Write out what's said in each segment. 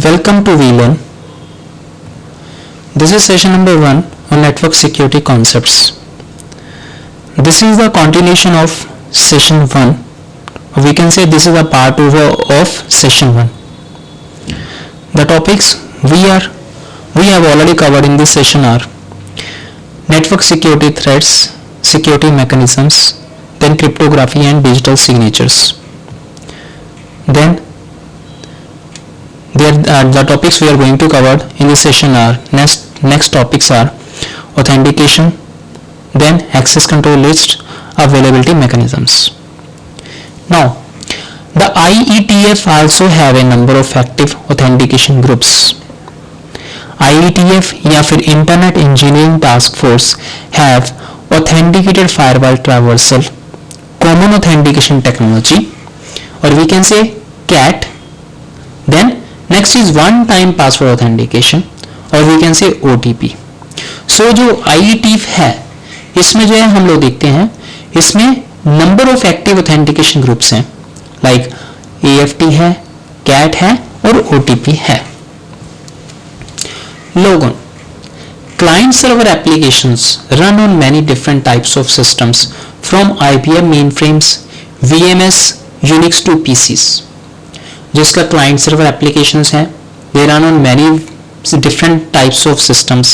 Welcome to VLearn. This is session number 1 on network security concepts. This is the continuation of session 1. Or we can say this is a part of session 1. The topics we have already covered in this session are network security threats, security mechanisms, then cryptography and digital signatures. Then the topics we are going to cover in this session are next topics are authentication, then access control list, availability mechanisms. Now the IETF also have a number of active authentication groups. IETF या फिर internet engineering task force have authenticated firewall traversal, common authentication technology, or we can say CAT. Then next is one time password authentication, or we can say OTP. So जो IETF है इसमें जो है हम लोग देखते हैं इसमें number of active authentication groups हैं, लाइक AFT है, CAT है और OTP है. Logon. Client server applications run on many different types of systems from IBM mainframes, VMS, Unix to PCs. जिसका client server applications है, they run on many different types of systems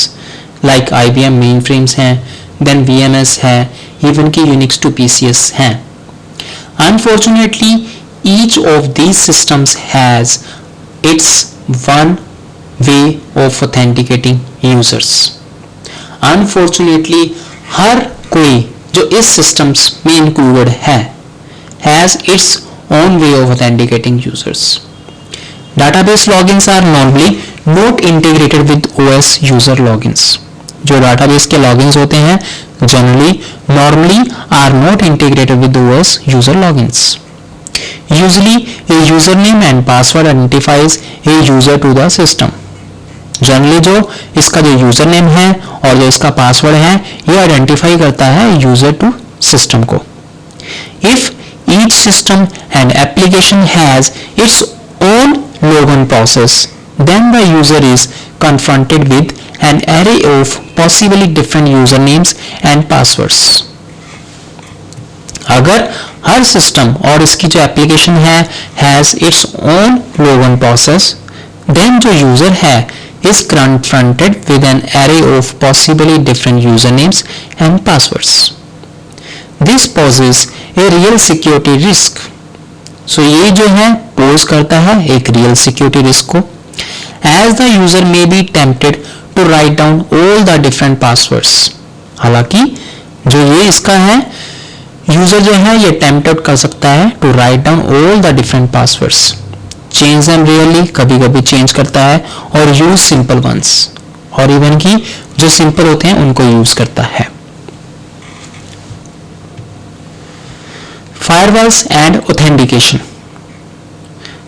like IBM mainframes हैं, then VMS है, even कि Unix to PCs हैं. Unfortunately, each of these systems has its one way of authenticating users. Unfortunately, हर कोई जो इस systems में included है has its own way of authenticating users. Database logins are normally not integrated with OS user logins. जो database के logins होते हैं normally are not integrated with OS user logins. Usually, a username and password identifies a user to the system. Generally जो इसका जो user name है और जो इसका पासवर्ड है ये आइडेंटिफाई करता है यूजर टू सिस्टम को. If each system and application has its own logon process then the user is confronted with an array of possibly different user names and passwords. अगर हर सिस्टम और इसकी जो एप्लीकेशन है has its own logon process then जो user है is confronted with an array of possibly different usernames and passwords. This poses a real security risk. So ये जो है pose करता है एक real security risk को, as the user may be tempted to write down all the different passwords. हालांकि जो ये इसका है user जो है ये tempted कर सकता है to write down all the different passwords. Change them really, कभी कभी चेंज करता है, और यूज सिंपल वंस, और इवन की जो सिंपल होते हैं उनको यूज करता है. Firewalls and authentication.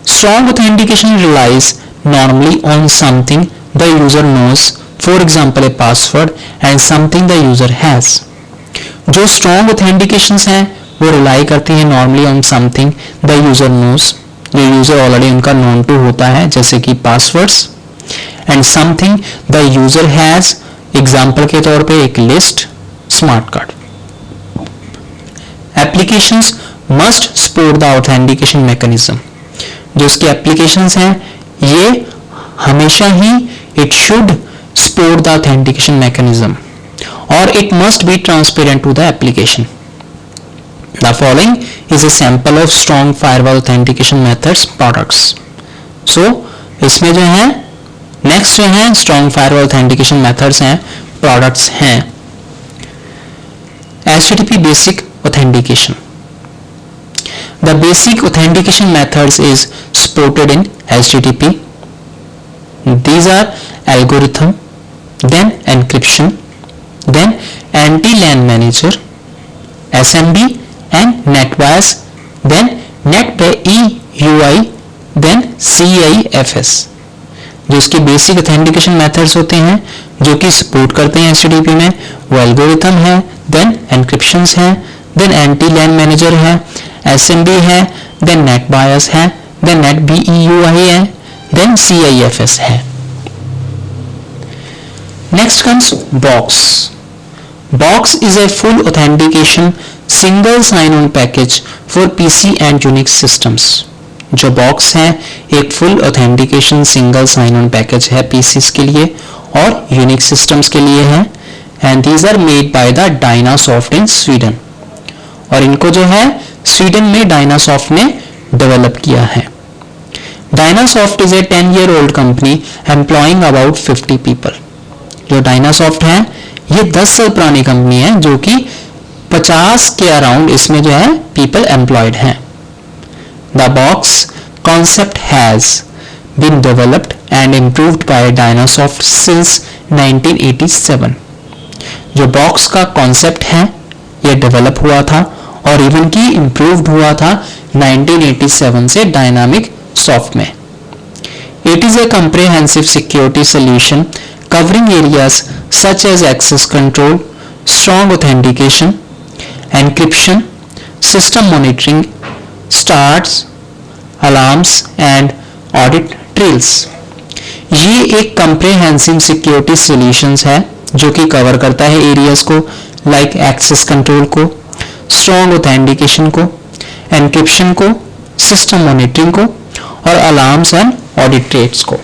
Strong authentication relies normally on something the user knows, for example a password and something the user has. जो स्ट्रॉन्ग ऑथेंटिकेशंस हैं वो रिलाई करती हैं normally on something the user knows, जो user already उनका known to होता है, जैसे कि passwords, and something the user has, example के तौर पे एक list, smart card. Applications must support the authentication mechanism. जो इसके एप्लीकेशंस हैं ये हमेशा ही it should support the authentication mechanism और it must be transparent to the application. The following is a sample of strong firewall authentication methods products. So इसमें जो है next जो है strong firewall authentication methods हैं, products हैं. HTTP basic authentication. The basic authentication methods is supported in HTTP. These are algorithm, then encryption, then anti-LAN manager, SMB and NetBIOS, then NetBEUI, then CIFS. जो इसके basic authentication methods होते हैं जो कि support करते हैं HTTP में, वो एल्गोरिथम है, देन एनक्रिप्शंस है, देन एंटी लैन मैनेजर है, SMB है, देन NetBIOS है, देन NetBEUI है, देन CIFS है। Next comes box. Box is a full authentication single sign on package for PC and Unix systems. जो box है एक full authentication single sign on package है PCs के लिए और यूनिक्स सिस्टम्स के लिए है, and these are made by the Dynasoft in Sweden. और इनको जो है स्वीडन में डायनासॉफ्ट ने डेवलप किया है। Dynasoft is a 10-year-old company employing about 50 people. जो डायनासॉफ्ट है ये 10 साल पुरानी कंपनी है जो कि 50 के अराउंड इसमें जो है पीपल एम्प्लॉयड हैं। The box concept has been developed and improved by Dynasoft since 1987। जो बॉक्स का कॉन्सेप्ट है ये डेवलप हुआ था और इवन की इम्प्रूव्ड हुआ था 1987 से डायनामिक सॉफ्ट में। It is a comprehensive security solution covering areas such as access control, strong authentication, encryption, system monitoring, starts, alarms and audit trails। ये एक comprehensive security solutions है जो कि कवर करता है एरियाज को लाइक एक्सेस कंट्रोल को, स्ट्रॉन्ग ऑथेंटिकेशन को, एनक्रिप्शन को, सिस्टम मॉनिटरिंग को और अलार्म्स एंड ऑडिट ट्रेल्स को।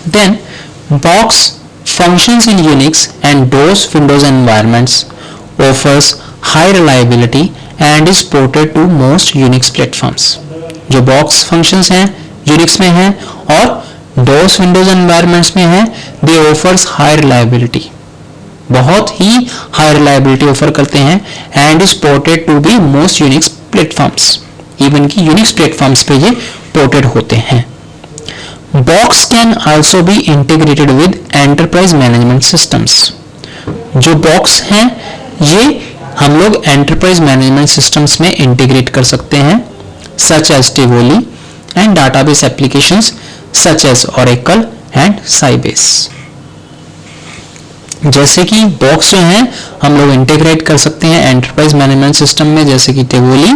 Then box functions in Unix and DOS Windows environments, offers high reliability and is ported to most Unix platforms। जो box functions हैं Unix में हैं और DOS Windows environments में हैं, they offers high reliability, बहुत ही high reliability offer करते हैं and is ported to be most Unix platforms, even कि Unix platforms पे ये ported होते हैं। Box can also be integrated with enterprise management systems। जो बॉक्स हैं ये हम लोग enterprise management systems में integrate कर सकते हैं such as Tivoli and database applications such as Oracle and Sybase। जैसे कि बॉक्स जो है हम लोग इंटीग्रेट कर सकते हैं एंटरप्राइज मैनेजमेंट सिस्टम में जैसे कि टिवोली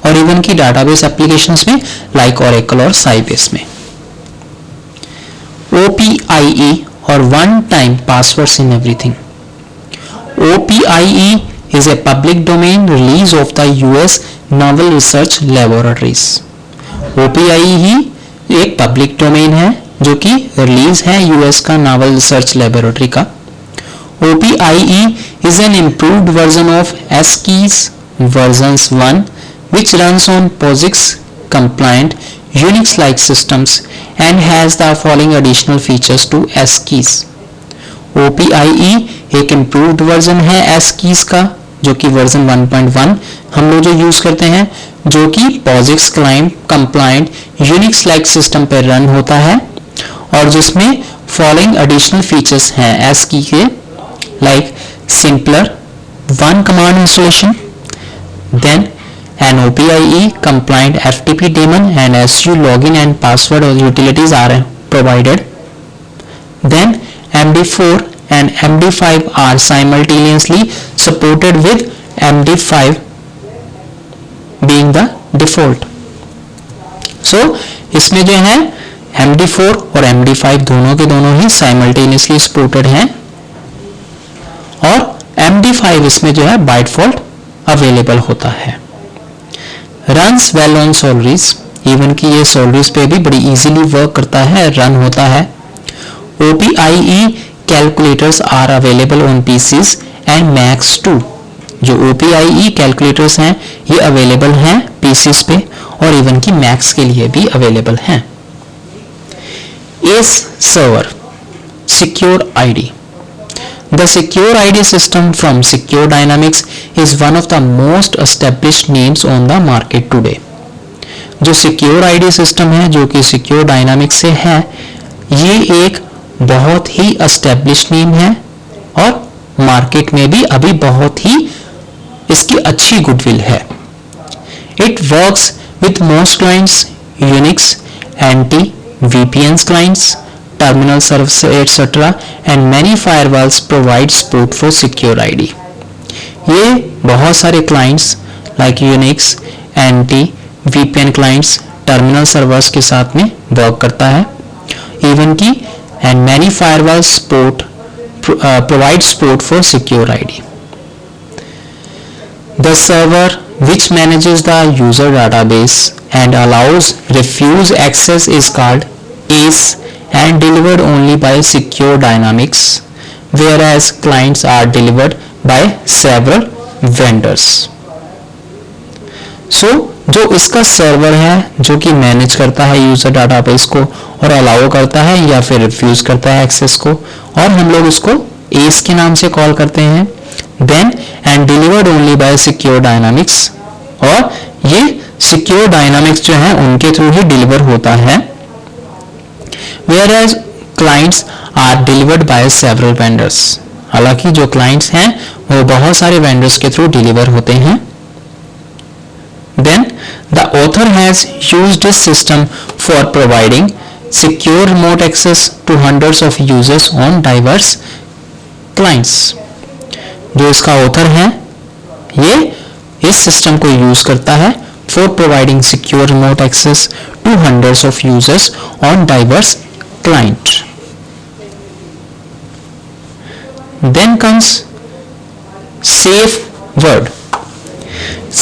और इवन की डाटाबेस एप्लीकेशंस में लाइक ओरेकल और साइबेस में। OPIE or one time passwords in everything। OPIE is a public domain release of the US Naval Research Laboratories। OPIE ही एक पब्लिक डोमेन है जो कि रिलीज है यूएस का नावल रिसर्च लेबोरेटरी का। OPIE is an improved version of ASCII versions 1 which runs on POSIX compliant Unix-like systems and has the following additional features to ASCII। OPIE एक improved version है ASCII का जो कि version 1.1 हम लोग जो use करते हैं जो कि POSIX compliant Unix-like system पर रन होता है और जिसमें following additional features हैं ASCII के like simpler one command installation, then an OPIE compliant FTP daemon and SU login and password utilities are provided, then MD4 and MD5 are simultaneously supported with MD5 being the default। so इसमें जो है MD4 और MD5 दोनों के दोनों ही simultaneously supported हैं और MD5 इसमें जो है बाय डिफॉल्ट अवेलेबल होता है। रन्स वेल ऑन सोलरीज, इवन कि ये सोलरीज पे भी बड़ी इजीली वर्क करता है, रन होता है। OPIE calculators are available on PCs and Macs too. जो OPIE कैलकुलेटर्स हैं ये अवेलेबल हैं PCs पे और इवन कि मैक्स के लिए भी अवेलेबल हैं। ACE server secure ID। The Secure ID system from Secure Dynamics is one of the most established names on the market today। जो Secure ID system है जो कि Secure Dynamics से है ये एक बहुत ही established name है और मार्केट में भी अभी बहुत ही इसकी अच्छी गुडविल है। It works with most clients, Unix, NT, VPN clients, terminal service etc. and many firewalls provide support for secure ID। ये बहुत सारे clients like Unix, NT, VPN clients, terminal servers के साथ में वर्क करता है। इवन की and many firewall support provide support for secure ID. The server which manages the user database and allows refuse access is called ACE and delivered only by Secure Dynamics, whereas clients are delivered by several vendors. So जो इसका server है जो कि manage करता है user database को और allow करता है या फिर रिफ्यूज करता है एक्सेस को, और हम लोग उसको एस के नाम से कॉल करते हैं। Then and delivered only by secure dynamics, और ये सिक्योर डायनामिक्स जो है उनके थ्रू ही डिलीवर होता है। Whereas clients are delivered by several vendors, हालांकि जो क्लाइंट्स हैं वो बहुत सारे वेंडर्स के थ्रू डिलीवर होते हैं। Then the author has used this system for providing secure remote access to hundreds of users on diverse clients. जो इसका author है ये इस सिस्टम को यूज करता है for providing secure remote access to hundreds of users on diverse clients. Then comes safe word.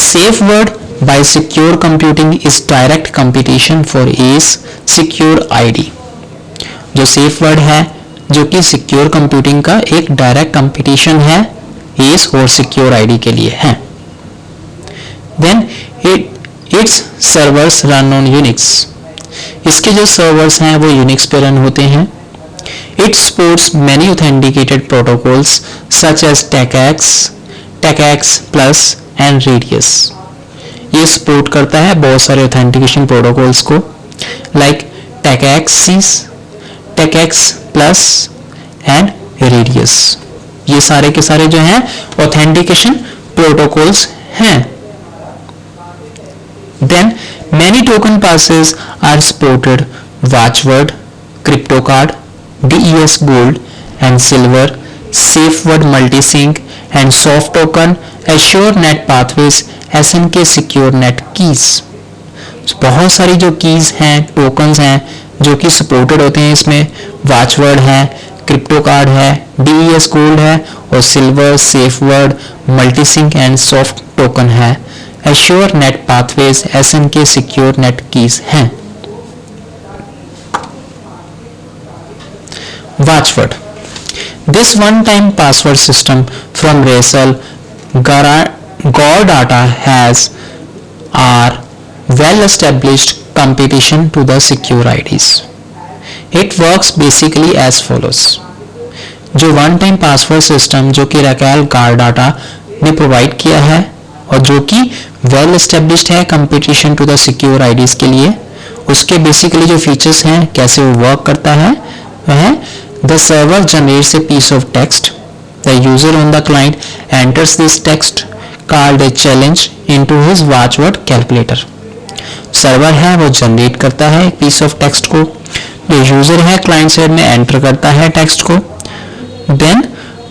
Safe word by secure computing is direct competition for ACE secure ID. जो safe word है जो कि secure computing का एक direct competition है ACE और secure ID के लिए है। Then its servers run on Unix. इसके जो servers हैं वो Unix पे रन होते हैं। It supports many authenticated protocols such as TACACS, TACACS Plus and Radius. ये सपोर्ट करता है बहुत सारे ऑथेंटिकेशन प्रोटोकॉल्स को like TACACS, TACACS Plus and Radius। ये सारे के सारे जो हैं ऑथेंटिकेशन प्रोटोकॉल्स हैं। Then many token passes are supported, watchword, cryptocard, DES gold and silver, safe word multisync and soft token, assure net pathways, SNK secure net keys. बहुत सारी जो कीज हैं, टोकन्स हैं जो कि सपोर्टेड होते हैं इसमें, वॉचवर्ड है, क्रिप्टो कार्ड है, DES गोल्ड है और silver, safe word, multisync and soft token है, assure net pathways, SNK secure net keys हैं। Watchword. This one-time password system from RESL Data has are well-established competition to the secure IDs. It works basically as follows. जो one-time password system जो कि RESL Data ने provide किया है और जो कि well-established है competition to the secure IDs के लिए, उसके बेसिकली जो फीचर्स हैं, कैसे वो वर्क करता है, वह है the server generates a piece of text. The user on the client enters this text called a challenge into his watchword calculator. Server है वो जनरेट करता है एक पीस ऑफ टेक्स्ट को, जो यूजर है क्लाइंट साइड में एंटर करता है टेक्स्ट को, देन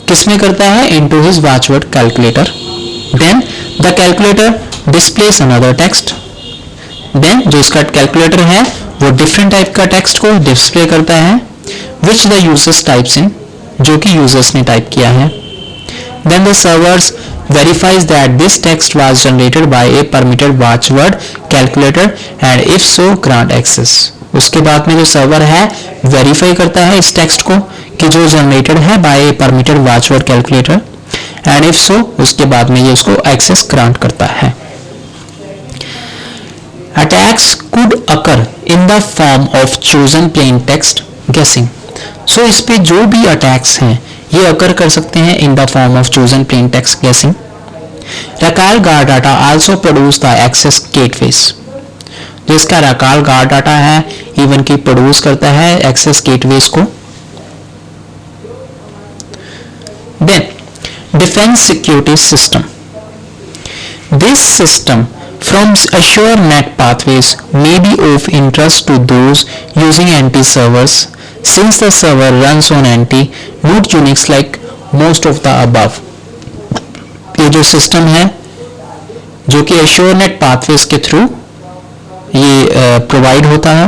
किसमें करता है into his watchword calculator. Then the calculator displays another text. Then जो इसका कैलकुलेटर है वो डिफरेंट टाइप का टेक्स्ट को डिस्प्ले करता है which the users types in, जो कि यूजर्स ने टाइप किया है. Then the servers verifies that this text was generated by a permitted watchword calculator and if so grant access. उसके बाद में जो सर्वर है वेरीफाई करता है इस टेक्स्ट को कि जो जनरेटेड है by a permitted watchword calculator and if so उसके बाद में ये उसको एक्सेस ग्रांट करता है. Attacks could occur in the form of chosen plain text guessing. So इस पे जो भी अटैक्स हैं ये अकर कर सकते हैं in the form of chosen plain text guessing. Racal guard data also produce the access gateways. जो इसका रकाल गार्ड डाटा है इवन की प्रोड्यूस करता है एक्सेस गेटवेज को. Then defence security system. This system from assure net pathways may be of interest to those using NT servers since the server runs on NT, not Unix like most of the above. ये जो system है जो कि assure net pathways के through ये provide होता है.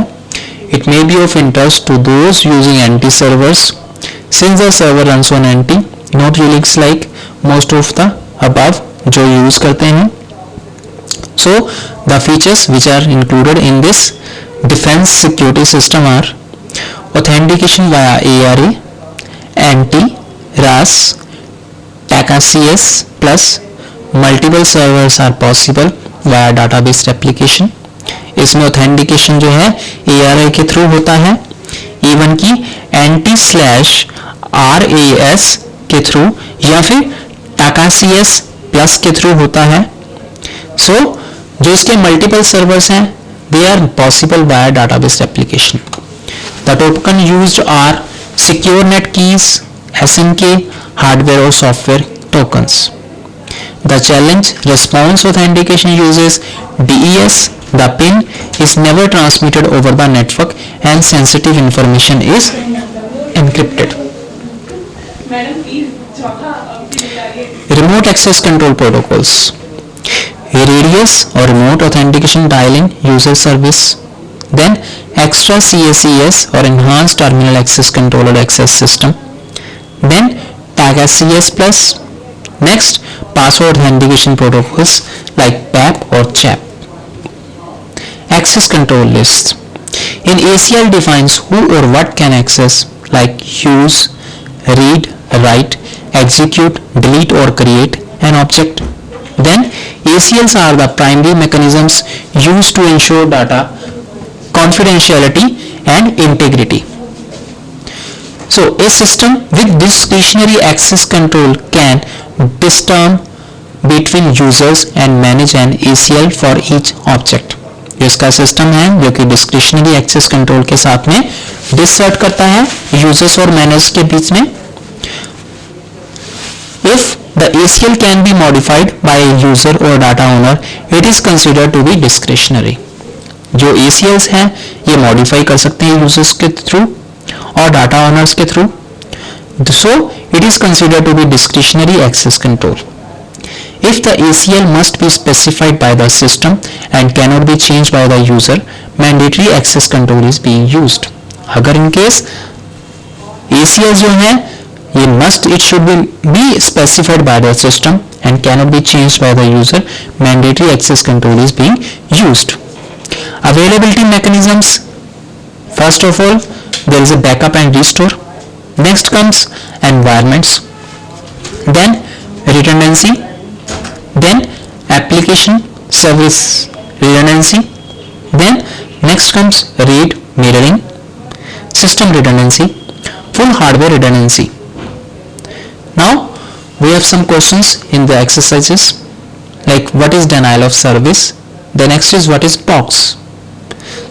It may be of interest to those using NT servers since the server runs on NT, not Unix like most of the above जो यूज करते हैं. So the features which are included in this defense security system are authentication via ARA, NT, RAS, TACA-CS plus multiple servers are possible via database replication. इसमें authentication जो है ARA के through होता है, even की NT/RAS के through या फिर TACA-CS प्लस के थ्रू होता है. सो जो इसके मल्टीपल सर्वर्स हैं they are possible by database application. The token used are secure net keys, SNK, hardware और software tokens. The challenge response authentication uses DES. The PIN is never transmitted over the network and sensitive information is encrypted. Remote access control protocols. Radius or remote authentication dial-in user service. Then extra CACS or enhanced terminal access controller access system. Then TACA-CS plus. Next, password authentication protocols like PAP or CHAP. Access control lists. In ACL defines who or what can access like use, read, write, execute, delete or create an object. Then ACLs are the primary mechanisms used to ensure data confidentiality and integrity. So a system with discretionary access control can discern between users and manage an ACL for each object. इसका system है जो कि discretionary access control के साथ में dessert करता है users और मैनेजर्स के बीच में. If the ACL can be modified by user और data owner it is considered to be discretionary. जो ACLs हैं ये मॉडिफाई कर सकते हैं यूजर्स के थ्रू और डाटा ओनर्स के through. So it is considered to be discretionary access control. If the ACL must be specified by the system and cannot be changed by the user, mandatory access control is being used. अगर in case ACL जो है ये it should be specified by the system and cannot be changed by the user, mandatory access control is being used. Availability mechanisms. First of all, there is a backup and restore. Next comes environments. Then redundancy. Then application service redundancy. Then next comes RAID mirroring, system redundancy, full hardware redundancy. Now we have some questions in the exercises like what is denial of service. The next is what is POX.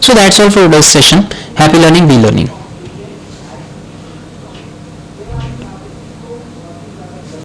So that's all for today's session. Happy learning, be learning.